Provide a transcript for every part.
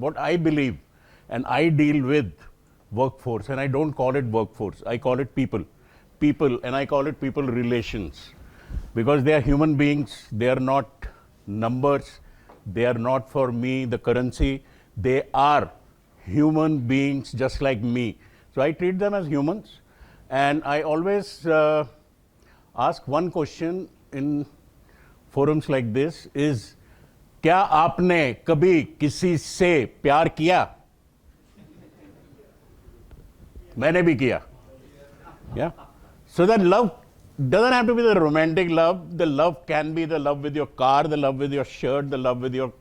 what I believe, and I deal with workforce, and I don't call it workforce, I call it people. People, and I call it people relations. Because they are human beings, they are not numbers, they are not for me the currency, they are human beings just like me. So I treat them as humans, and I always ask one question in forums like this is, क्या आपने कभी किसी से प्यार किया? मैंने भी किया. Yeah. So that love doesn't have to be the romantic love. The love can be the love with your car, the love with your shirt, the love with your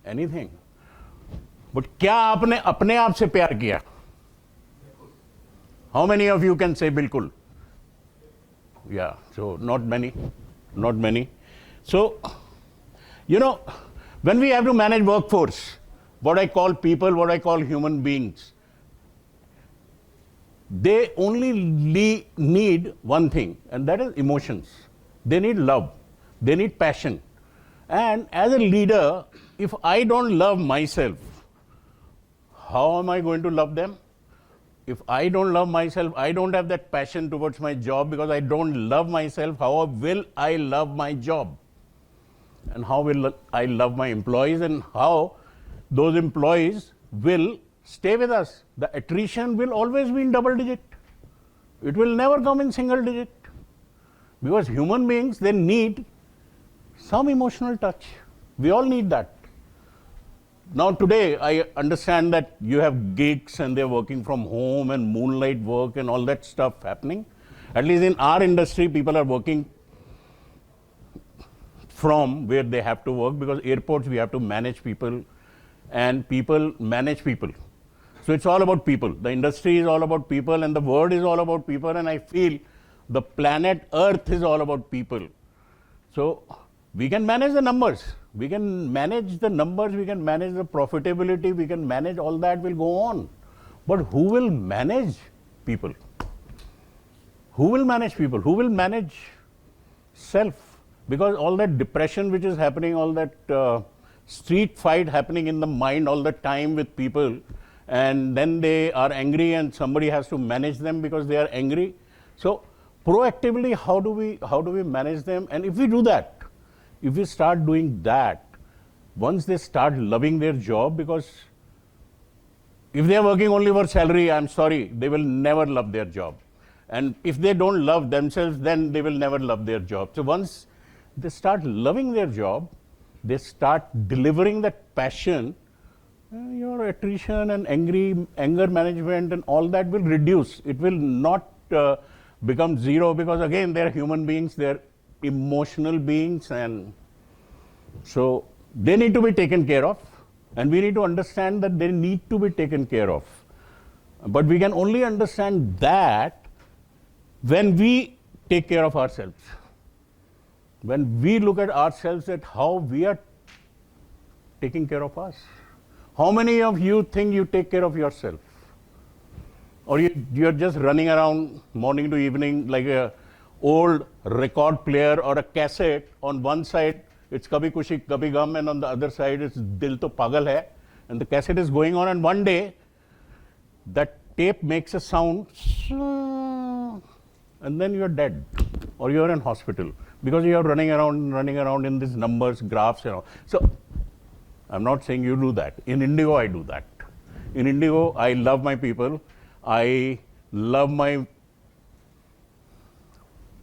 anything. But क्या आपने अपने आप से प्यार किया? How many of you can say बिल्कुल? Yeah, so not many, not many. So, you know, when we have to manage workforce, what I call people, what I call human beings, they only need one thing, and that is emotions. They need love, they need passion. And as a leader, if I don't love myself, how am I going to love them? If I don't love myself, I don't have that passion towards my job, because I don't love myself, how will I love my job? And how will I love my employees, and how those employees will stay with us? The attrition will always be in double digit. It will never come in single digit. Because human beings, they need some emotional touch. We all need that. Now today, I understand that you have gigs and they're working from home and moonlight work and all that stuff happening. At least in our industry, people are working from where they have to work, because airports, we have to manage people, and people manage people. So it's all about people. The industry is all about people, and the world is all about people, and I feel the planet Earth is all about people. So we can manage the numbers. We can manage the numbers, we can manage the profitability, we can manage all that will go on. But who will manage people? Who will manage people? Who will manage self? Because all that depression which is happening, all that street fight happening in the mind all the time with people, and then they are angry and somebody has to manage them because they are angry. So proactively, how do we manage them? And if we do that, if we start doing that, once they start loving their job, because if they are working only for salary, I'm sorry, they will never love their job. And if they don't love themselves, then they will never love their job. So once they start loving their job, they start delivering that passion, your attrition and anger management and all that will reduce. It will not become zero, because again, they're human beings, they're emotional beings, and so they need to be taken care of, and we need to understand that they need to be taken care of. But we can only understand that when we take care of ourselves. When we look at ourselves, at how we are taking care of us. How many of you think you take care of yourself? Or you're just running around morning to evening like a old record player or a cassette? On one side, it's Kabhi Kushi, Kabhi Gum, and on the other side, it's Dil To Pagal Hai. And the cassette is going on, and one day, that tape makes a sound, and then you're dead, or you're in hospital, because you're running around in these numbers, graphs, and all. So, I'm not saying you do that. In Indigo, I do that. In Indigo, I love my people. I love my,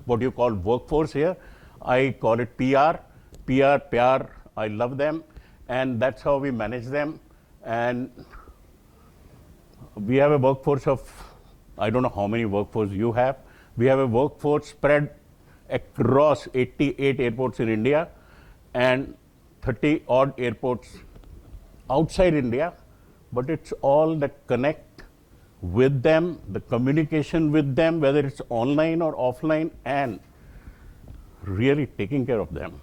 what you call workforce here. I call it PR, pyar, I love them, and that's how we manage them. And we have a workforce of, I don't know how many workforce you have. We have a workforce spread across 88 airports in India and 30 odd airports outside India, but it's all that connect with them, the communication with them, whether it's online or offline, and really taking care of them.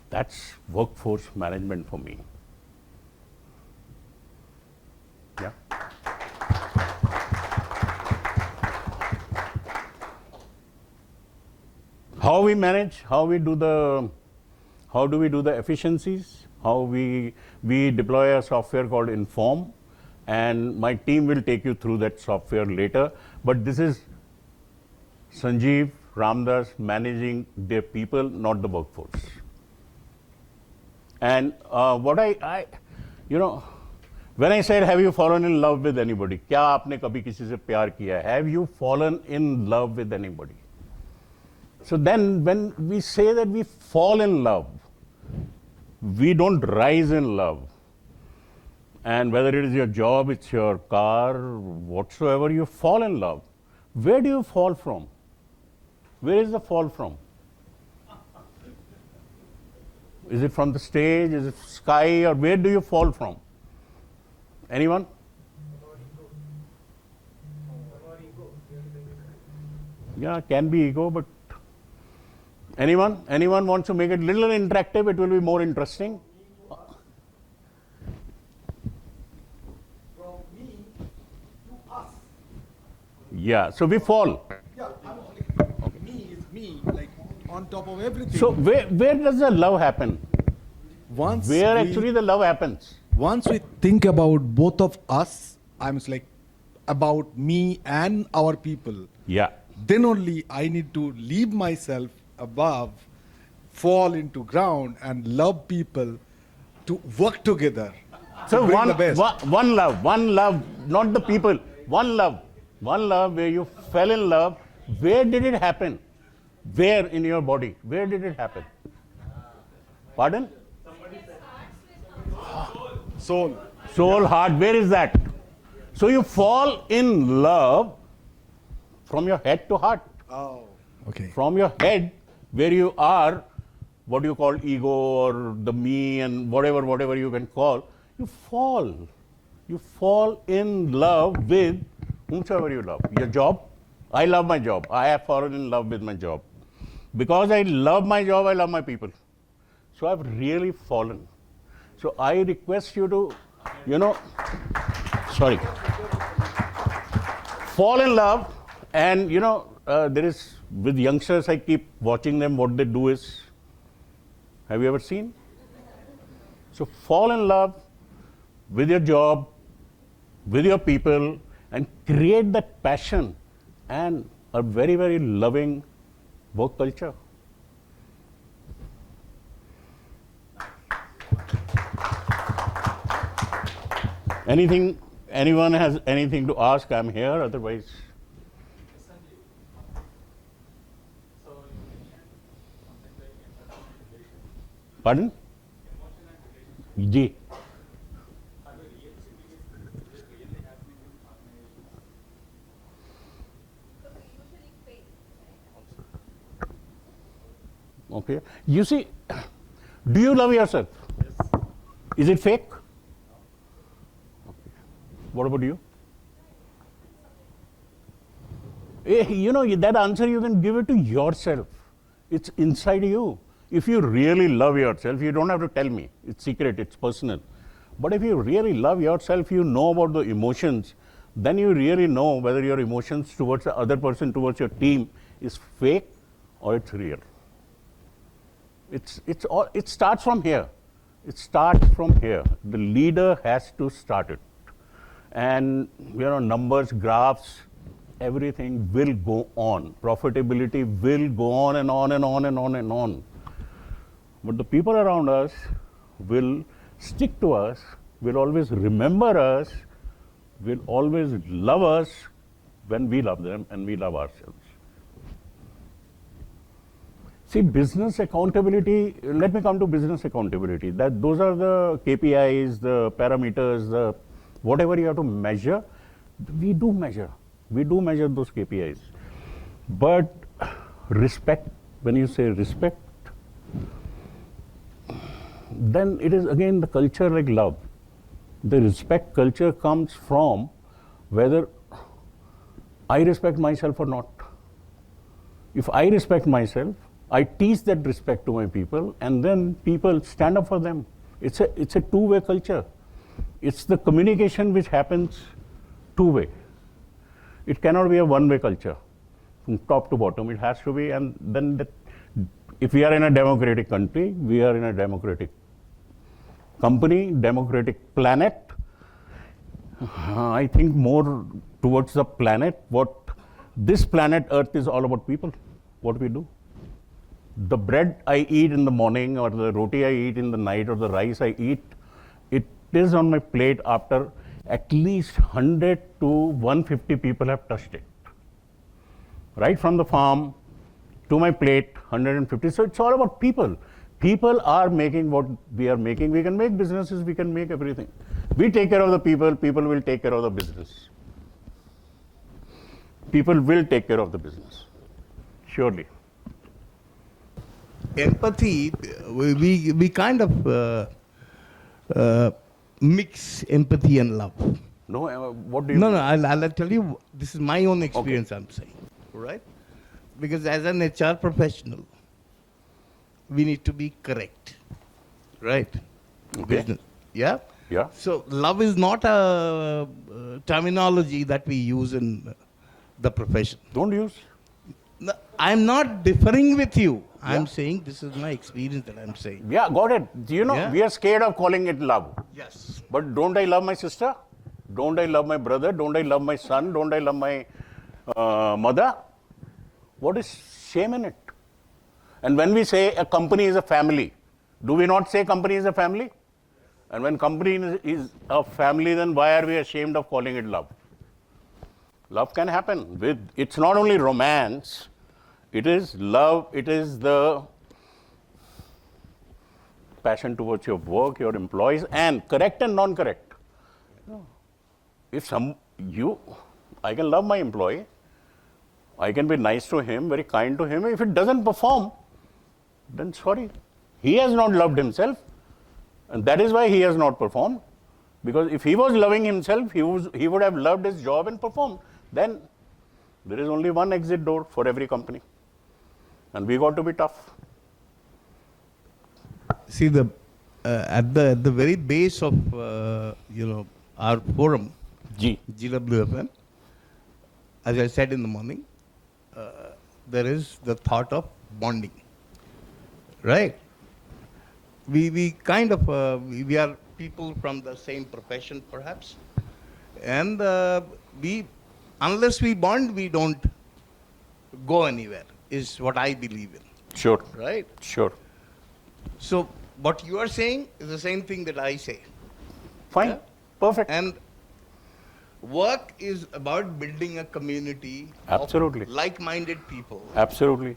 That's workforce management for me. Yeah. How we manage, how we do the How do we do the efficiencies? How we deploy a software called Inform, and my team will take you through that software later. But this is Sanjeev Ramdas managing their people, not the workforce. And what when I said, have you fallen in love with anybody? क्या आपने कभी किसी से प्यार किया है? Have you fallen in love with anybody? So then when we say that we fall in love, we don't rise in love. And whether it is your job, it's your car, whatsoever, you fall in love. Where do you fall from? Where is the fall from? Is it from the stage? Is it sky? Or where do you fall from? Anyone? Yeah, can be ego, but anyone? Anyone wants to make it a little interactive? It will be more interesting. From me to us. Yeah, so we fall. Yeah, okay. Me is me, like on top of everything. So where does the love happen? Where actually the love happens? Once we think about both of us, I'm like about me and our people. Yeah. Then only I need to leave myself above, fall into ground, and love people to work together. So one love, not the people. One love where you fell in love. Where did it happen? Where in your body? Where did it happen? Pardon? Soul, heart. Where is that? So you fall in love from your head to heart. Oh, okay. From your head, where you are, what you call ego or the me and whatever you can call, you fall. You fall in love with whomsoever you love. Your job. I love my job. I have fallen in love with my job. Because I love my job, I love my people. So I've really fallen. So I request you to, fall in love. And there is, with youngsters, I keep watching them. What they do is, have you ever seen? So fall in love with your job, with your people, and create that passion and a very, very loving work culture. Anyone has anything to ask, I'm here, otherwise. Pardon? Ji. Okay. You see, do you love yourself? Yes. Is it fake? Okay. What about you? That answer you can give it to yourself. It's inside you. If you really love yourself, you don't have to tell me. It's secret, it's personal. But if you really love yourself, you know about the emotions, then you really know whether your emotions towards the other person, towards your team is fake or it's real. It starts from here. It starts from here. The leader has to start it. And numbers, graphs, everything will go on. Profitability will go on and on and on and on and on. But the people around us will stick to us, will always remember us, will always love us when we love them and we love ourselves. See, business accountability, let me come to business accountability. Those are the KPIs, the parameters, the whatever you have to measure. We do measure those KPIs. But respect, when you say respect, then it is again the culture like love. The respect culture comes from whether I respect myself or not. If I respect myself, I teach that respect to my people, and then people stand up for them. It's a two-way culture. It's the communication which happens two-way. It cannot be a one-way culture from top to bottom. It has to be, and then if we are in a democratic country, we are in a democratic company, democratic planet. I think more towards the planet. What this planet Earth is all about people, what we do. The bread I eat in the morning, or the roti I eat in the night, or the rice I eat, it is on my plate after at least 100 to 150 people have touched it. Right from the farm to my plate, 150. So it's all about people. People are making what we are making. We can make businesses, we can make everything. We take care of the people, people will take care of the business. People will take care of the business, surely. Empathy, we kind of mix empathy and love. No, what do you No, mean? no, I'll tell you, this is my own experience, I'm saying, right? Because as an HR professional, we need to be correct, right? Okay. Business, yeah? Yeah. So love is not a terminology that we use in the profession. Don't use. No, I'm not differing with you. I'm Yeah. saying this is my experience that I'm saying. Yeah, got it. You know, Yeah. we are scared of calling it love. Yes. But don't I love my sister? Don't I love my brother? Don't I love my son? Don't I love my mother? What is shame in it? And when we say a company is a family, do we not say company is a family? And when company is a family, then why are we ashamed of calling it love? Love can happen with, it's not only romance, it is love, it is the passion towards your work, your employees, and correct and non-correct. If I can love my employee, I can be nice to him, very kind to him. If it doesn't perform, then sorry, he has not loved himself, and that is why he has not performed. Because if he was loving himself, he would have loved his job and performed. Then there is only one exit door for every company, and we got to be tough. See, at the very base of our forum, GWFM, as I said in the morning, there is the thought of bonding, right? We kind of we are people from the same profession, perhaps, and unless we bond, we don't go anywhere. Is what I believe in. Sure. Right. Sure. So what you are saying is the same thing that I say. Fine. Yeah? Perfect. And work is about building a community Absolutely. of like-minded people Absolutely.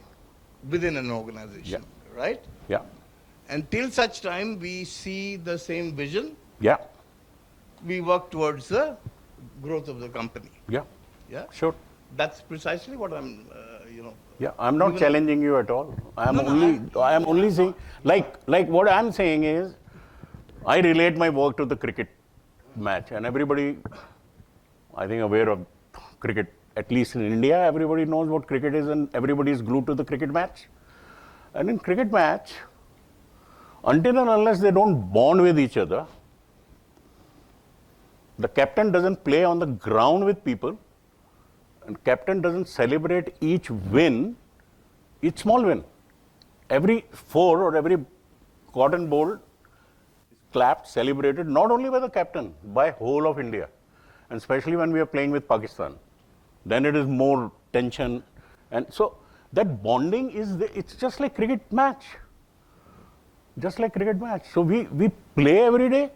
within an organization, right? Yeah. Until such time we see the same vision, Yeah. we work towards the growth of the company. Yeah. Yeah, Sure. that's precisely what I'm, Yeah, I'm not Even- challenging you at all. I am No, only saying, like what I'm saying is, I relate my work to the cricket match, and everybody, I think, aware of cricket. At least in India, everybody knows what cricket is, and everybody is glued to the cricket match. And in cricket match, until and unless they don't bond with each other, the captain doesn't play on the ground with people, and captain doesn't celebrate each win, each small win. Every four or every cotton ball is clapped, celebrated, not only by the captain, by whole of India. And especially when we are playing with Pakistan. Then it is more tension. And so that bonding it's just like cricket match. Just like cricket match. So we play every day.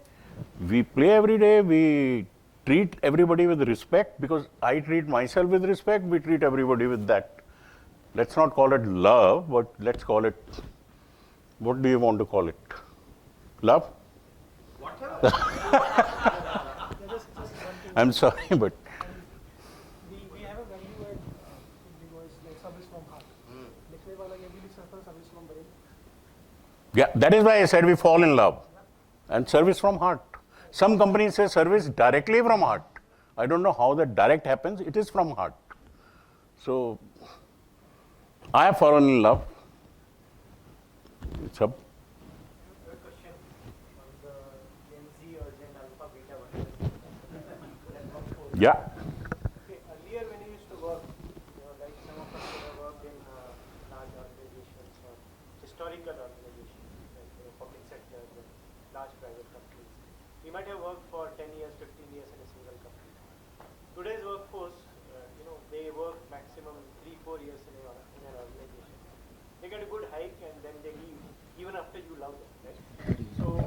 We play every day. We treat everybody with respect, because I treat myself with respect. We treat everybody with that. Let's not call it love, but let's call it, what do you want to call it? Love? I'm sorry, but we have a value at Indigo, is like service from heart. लिखने वाला ये भी लिख सकता है service from brain. yeah, that is why I said we fall in love. And service from heart. Some companies say service directly from heart. I don't know how that direct happens. It is from heart. So I have fallen in love. It's up. Question on the Gen Z or Gen Alpha Beta, whatever. Yeah. Okay, earlier when you used to work, like some of us would have worked in large organizations or historical organizations, like public sector, large private companies. We might have worked for 10 years, 15 years in a single company. Today's workforce, they work maximum 3-4 years in an organization. They get a good hike and then they leave, even after you love them, right? So,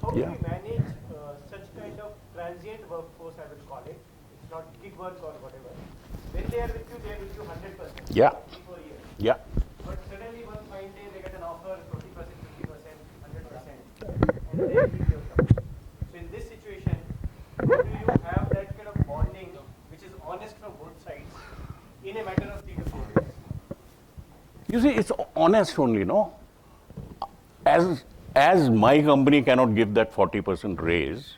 how do we manage such kind of transient workforce, I will call it? It's not gig work or whatever. When they are with you 100%. Yeah. 3-4 years. Yeah. But suddenly one fine day they get an offer 40%, 50%, 100%, and they leave your company. So in this situation, how do you have that kind of bonding which is honest from both sides in a matter of 3 to 4 years? You see, it's honest only, no? As my company cannot give that 40% raise,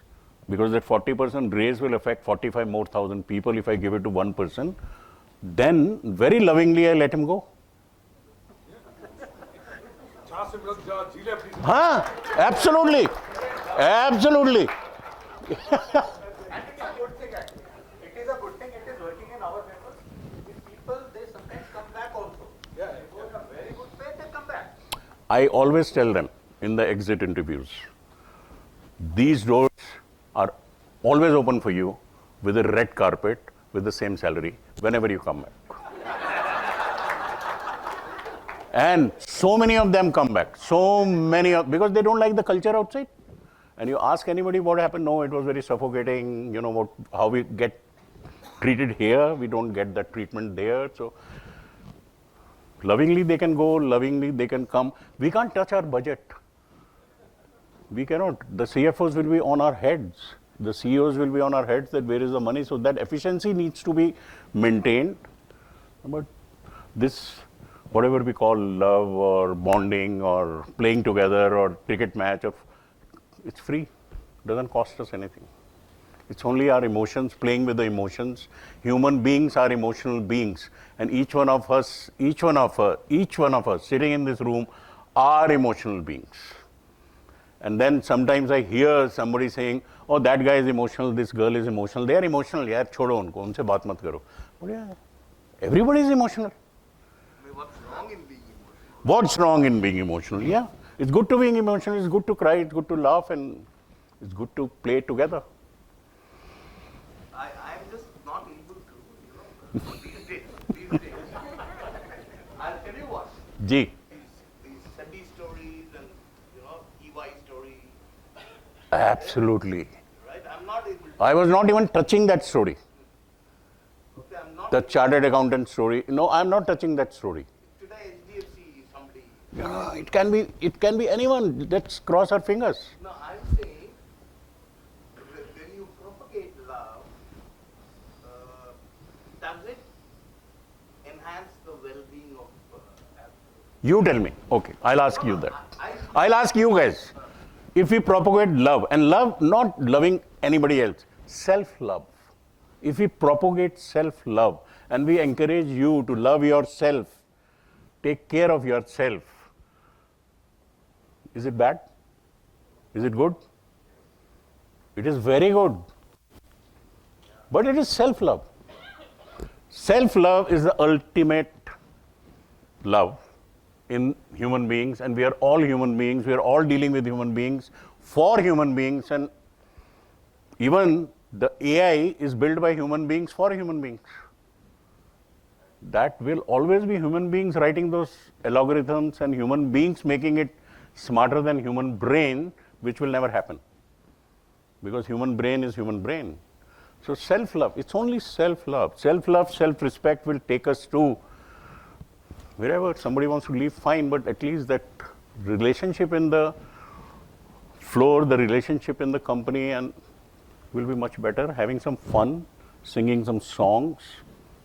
because that 40% raise will affect 45 more thousand people if I give it to one person, then very lovingly I let him go. Huh? Absolutely. Absolutely. And it is a good thing actually. It is a good thing. It is working in our favor. If people, they sometimes come back also. Yeah. They go in a very good way, they come back. I always tell them in the exit interviews, these doors are always open for you with a red carpet with the same salary whenever you come back. And so many of them come back, because they don't like the culture outside. And you ask anybody what happened, no, it was very suffocating, how we get treated here, we don't get that treatment there. So lovingly they can go, lovingly they can come. We can't touch our budget. We cannot. The CFOs will be on our heads. The CEOs will be on our heads that where is the money. So that efficiency needs to be maintained. But this, whatever we call love or bonding or playing together or cricket match, it's free. Doesn't cost us anything. It's only our emotions, playing with the emotions. Human beings are emotional beings. And each one of us sitting in this room are emotional beings. And then sometimes I hear somebody saying, oh, that guy is emotional, this girl is emotional. They are emotional, yaar, chodo unko, unse baat mat karo. But yeah, everybody is emotional. What's wrong in being emotional? What's wrong in being emotional? Yeah, it's good to being emotional, it's good to cry, it's good to laugh, and it's good to play together. I'm just not able to, these days. I'll tell you what. Ji. These Sunday stories and, EY story. Absolutely. Right? I'm not able to. I was not even touching that story. Okay, I'm not. The chartered accountant story. No, I'm not touching that story. Today, HDFC, somebody. Yeah, it can be anyone. Let's cross our fingers. No, I'm saying, when you propagate love, does it enhance the well-being of You tell me. Okay, I'll ask you that. I'll ask you guys. If we propagate love, and love, not loving anybody else, self-love. If we propagate self-love and we encourage you to love yourself, take care of yourself, is it bad? Is it good? It is very good. But it is self-love. Self-love is the ultimate love in human beings, and we are all human beings. We are all dealing with human beings for human beings, and even the AI is built by human beings for human beings. That will always be human beings writing those algorithms and human beings making it smarter than human brain, which will never happen. Because human brain is human brain. So self-love, it's only self-love. Self-love, self-respect will take us to wherever somebody wants to leave, fine, but at least that relationship in the floor, the relationship in the company, and will be much better. Having some fun, singing some songs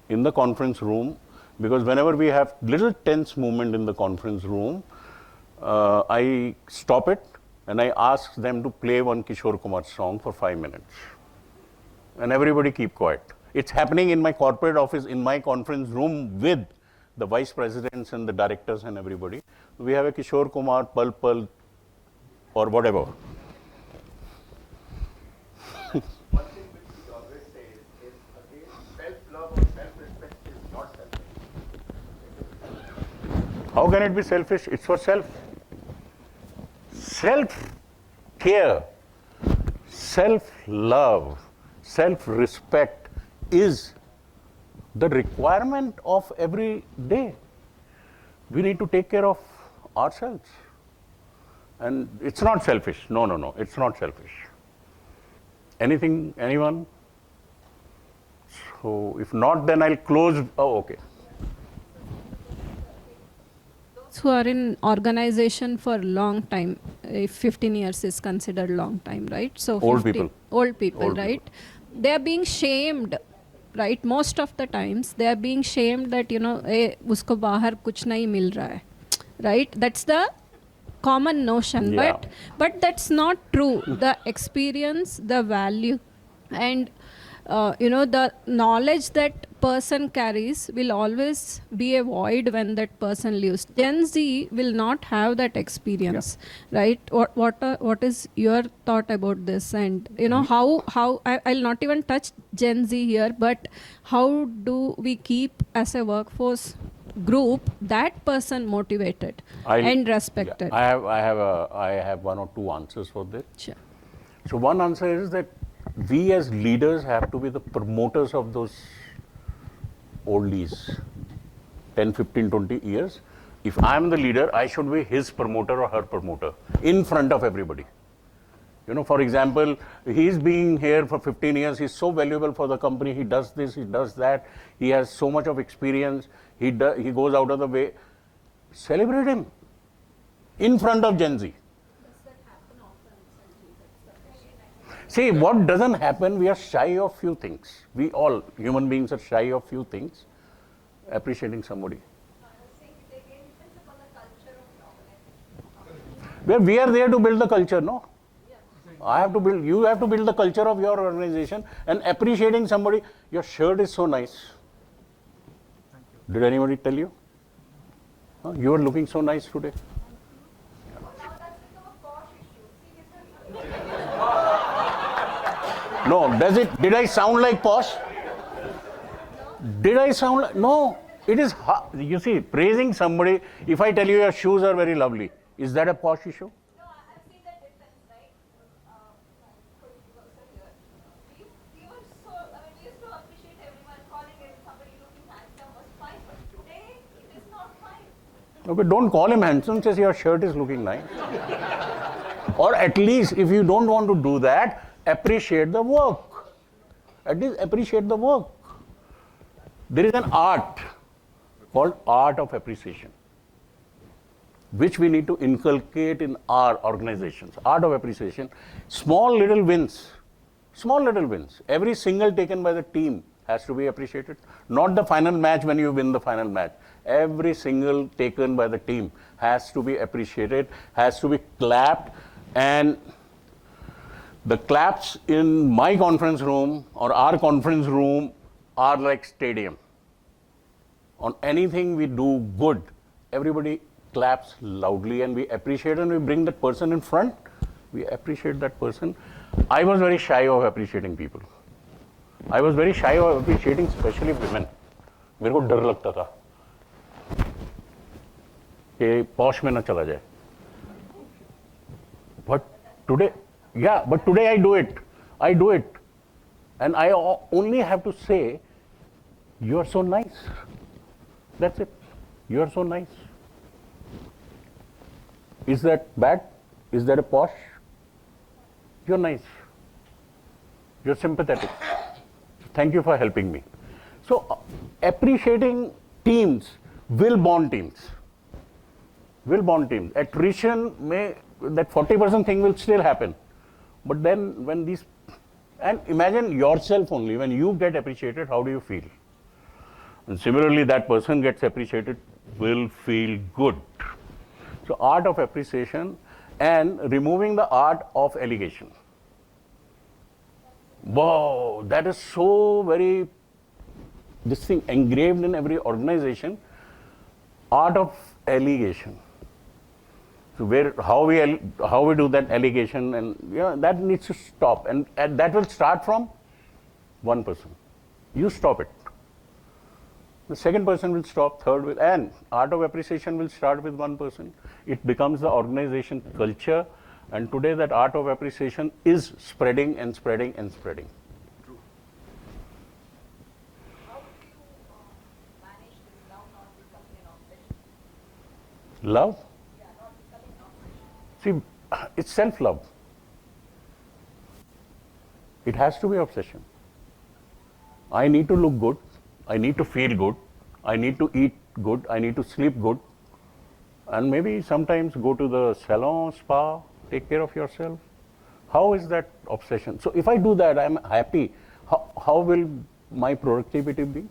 in the conference room, because whenever we have little tense moment in the conference room, I stop it and I ask them to play one Kishore Kumar song for 5 minutes. And everybody keep quiet. It's happening in my corporate office, in my conference room with the vice presidents and the directors and everybody. We have a Kishore Kumar, Pal Pal, or whatever. One thing which we always say is again, self-love or self-respect is not selfish. How can it be selfish? It's for self. Self-care, self-love, self-respect is the requirement of every day. We need to take care of ourselves. And it's not selfish. No, it's not selfish. Anything, anyone? So if not, then I'll close. Oh, okay. Those who are in organization for a long time, if 15 years is considered long time, right? So Old people. Old people, Old right? people. They are being shamed, right? Most of the times they are being shamed that, usko bahar kuch nahi mil raha hai, right? That's the common notion, Yeah. but that's not true. The experience, the value, and the knowledge that person carries will always be a void when that person leaves. Gen Z will not have that experience, right? What is your thought about this? And how I'll not even touch Gen Z here, but how do we keep as a workforce group that person motivated and respected? Yeah, I have one or two answers for this. Sure. So one answer is that we as leaders have to be the promoters of those oldies, 10, 15, 20 years. If I'm the leader, I should be his promoter or her promoter in front of everybody. For example, he's being here for 15 years. He's so valuable for the company. He does this, he does that. He has so much of experience. He goes out of the way. Celebrate him in front of Gen Z. See, what doesn't happen, we are shy of few things. We all, human beings, are shy of few things. Appreciating somebody. Well, we are there to build the culture, no? You have to build the culture of your organization, and appreciating somebody. Your shirt is so nice. Did anybody tell you? Huh? You are looking so nice today. No, did I sound like posh? Did I sound like, no, it is, you see, praising somebody, if I tell you your shoes are very lovely, is that a posh issue? No, I see the difference, right? We were so, we used to appreciate everyone, calling somebody looking handsome was fine, but today it is not fine. Okay, don't call him handsome, just your shirt is looking nice. Or at least, if you don't want to do that, appreciate the work. At least appreciate the work. There is an art called art of appreciation, which we need to inculcate in our organizations. Art of appreciation, small little wins. Every single taken by the team has to be appreciated. Not the final match when you win the final match. Every single taken by the team has to be appreciated, has to be clapped, and the claps in my conference room or our conference room are like stadium. On anything we do good, everybody claps loudly and we appreciate, and we bring that person in front. We appreciate that person. I was very shy of appreciating people. I was very shy of appreciating especially women. मेरे को डर लगता था कि posh में ना चला जाए. But today I do it. And I only have to say, you are so nice. That's it. You are so nice. Is that bad? Is that a posh? You're nice. You're sympathetic. Thank you for helping me. So, appreciating teams will bond teams. Attrition that 40% thing will still happen. But then when these, and imagine yourself only, when you get appreciated, how do you feel? And similarly, that person gets appreciated, will feel good. So art of appreciation and removing the art of allegation. Wow, that is so very, this thing engraved in every organization, art of allegation. So how we do that allegation, and that needs to stop, and that will start from one person. You stop it. The second person will stop, third will, and art of appreciation will start with one person. It becomes the organization culture, and today that art of appreciation is spreading and spreading and spreading. How do you manage this love not becoming an obsession? Love? Yeah, not becoming an obsession. See, it's self-love. It has to be obsession. I need to look good. I need to feel good. I need to eat good. I need to sleep good. And maybe sometimes go to the salon, spa, take care of yourself. How is that obsession? So if I do that, I'm happy. How will my productivity be?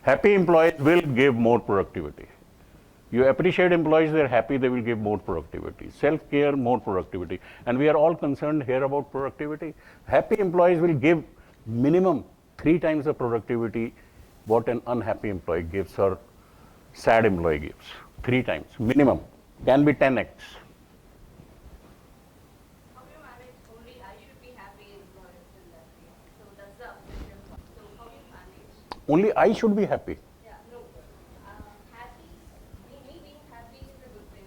Happy employees will give more productivity. You appreciate employees, they're happy, they will give more productivity. Self-care, more productivity. And we are all concerned here about productivity. Happy employees will give minimum 3 times the productivity what an unhappy employee gives or sad employee gives. 3 times, minimum. Can be 10x. How do you manage only I should be happy employees in that way? So that's the obsession part. So how do you manage? Only I should be happy. Yeah, no. Happy, me being happy is a good thing,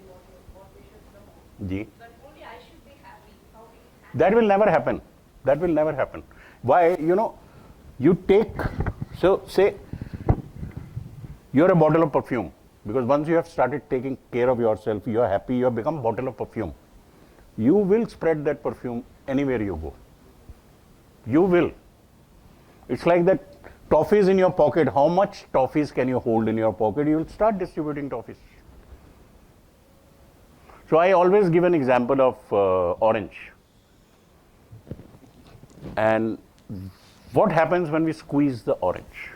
what we should promote. Ji. But only I should be happy. How do you handle That will never happen. That will never happen. Why? You take, so say, you're a bottle of perfume. Because once you have started taking care of yourself, you are happy, you have become a bottle of perfume. You will spread that perfume anywhere you go. You will. It's like that toffees in your pocket. How much toffees can you hold in your pocket? You will start distributing toffees. So I always give an example of orange. And what happens when we squeeze the orange?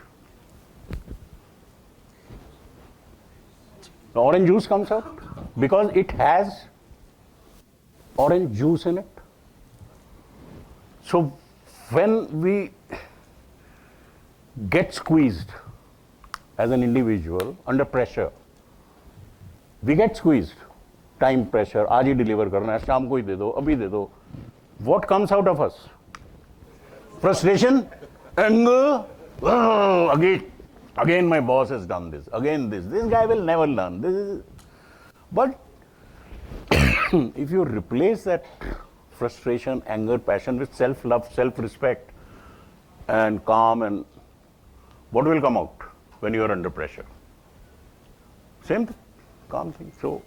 The orange juice comes out because it has orange juice in it. So when we get squeezed as an individual under pressure, we get squeezed. Time pressure, आज ही deliver करना है, शाम को ही दे दो, अभी दे दो. What comes out of us? Frustration, anger, again my boss has done this, again this guy will never learn. But if you replace that frustration, anger, passion with self-love, self-respect and calm, and what will come out when you are under pressure? Same thing, calm thing. So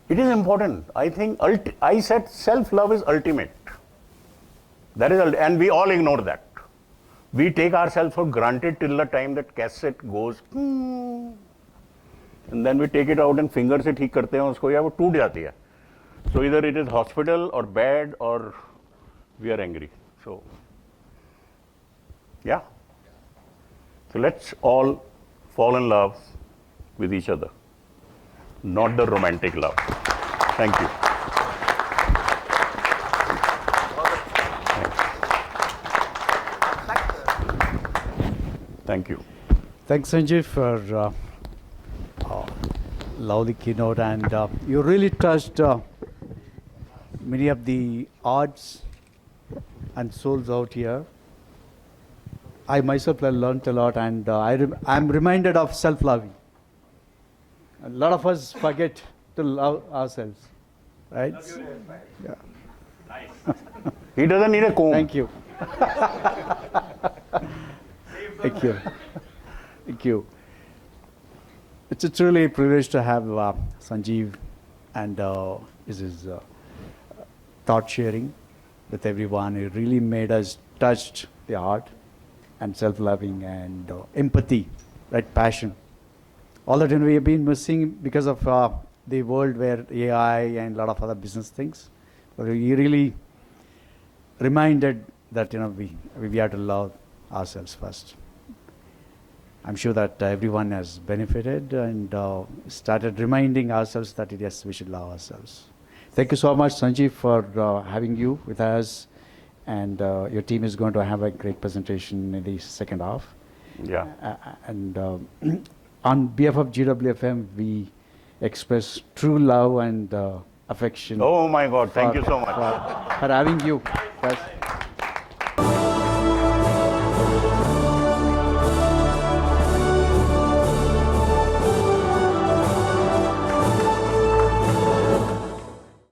it is important. I think I said self-love is ultimate. That is, and we all ignore that. We take ourselves for granted till the time that cassette goes, and then we take it out and finger से ठीक करते हैं उसको, या वो टूट जाती है. So either it is hospital or bad or we are angry. So yeah. So let's all fall in love with each other, not the romantic love. Thank you. Thank you. Thanks, Sanjeev, for lovely keynote, and you really touched many of the hearts and souls out here. I myself have learned a lot, and I'm reminded of self-loving. A lot of us forget to love ourselves, right? Yeah. He doesn't need a comb. Thank you. Thank you. Thank you. It's a truly privilege to have Sanjeev and his thought sharing with everyone. It really made us touched the heart and self-loving and empathy, right? Passion. All that we have been missing because of the world where AI and a lot of other business things. But we really reminded that we have to love ourselves first. I'm sure that everyone has benefited and started reminding ourselves that yes, we should love ourselves. Thank you so much, Sanjeev, for having you with us, and your team is going to have a great presentation in the second half. Yeah. And on behalf of GWFM, we express true love and affection. Oh my God! Thank you so much. For having you.